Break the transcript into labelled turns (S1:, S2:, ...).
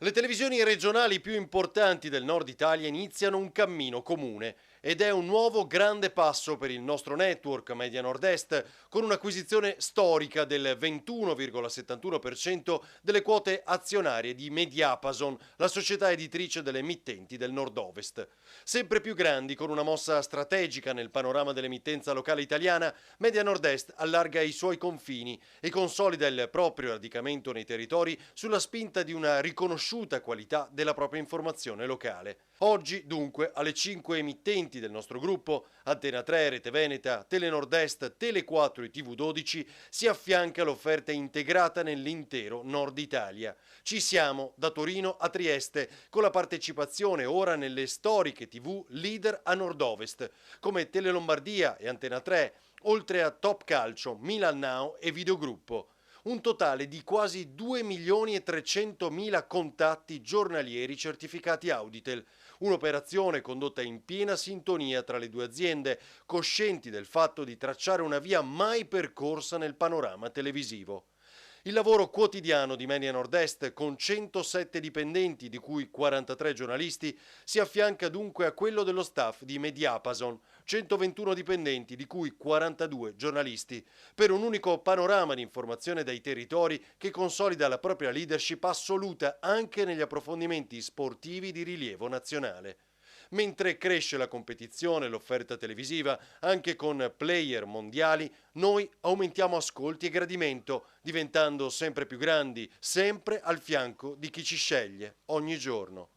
S1: Le televisioni regionali più importanti del nord Italia iniziano un cammino comune ed è un nuovo grande passo per il nostro network Media Nord-Est con un'acquisizione storica del 21,71% delle quote azionarie di Mediapason, la società editrice delle emittenti del Nord-Ovest. Sempre più grandi, con una mossa strategica nel panorama dell'emittenza locale italiana, Media Nord-Est allarga i suoi confini e consolida il proprio radicamento nei territori sulla spinta di una riconosciuta qualità della propria informazione locale. Oggi, dunque, alle 5 emittenti del nostro gruppo, Antena 3, Rete Veneta, Tele Nord-Est, Tele 4 e TV12, si affianca l'offerta integrata nell'intero Nord Italia. Ci siamo da Torino a Trieste, con la partecipazione ora nelle storiche TV leader a Nord-Ovest, come Tele Lombardia e Antena 3, oltre a Top Calcio, Milan Now e Videogruppo. Un totale di quasi 2 milioni e 300 mila contatti giornalieri certificati Auditel, un'operazione condotta in piena sintonia tra le due aziende, coscienti del fatto di tracciare una via mai percorsa nel panorama televisivo. Il lavoro quotidiano di Media Nord-Est, con 107 dipendenti, di cui 43 giornalisti, si affianca dunque a quello dello staff di Mediapason, 121 dipendenti, di cui 42 giornalisti, per un unico panorama di informazione dai territori che consolida la propria leadership assoluta anche negli approfondimenti sportivi di rilievo nazionale. Mentre cresce la competizione e l'offerta televisiva, anche con player mondiali, noi aumentiamo ascolti e gradimento, diventando sempre più grandi, sempre al fianco di chi ci sceglie ogni giorno.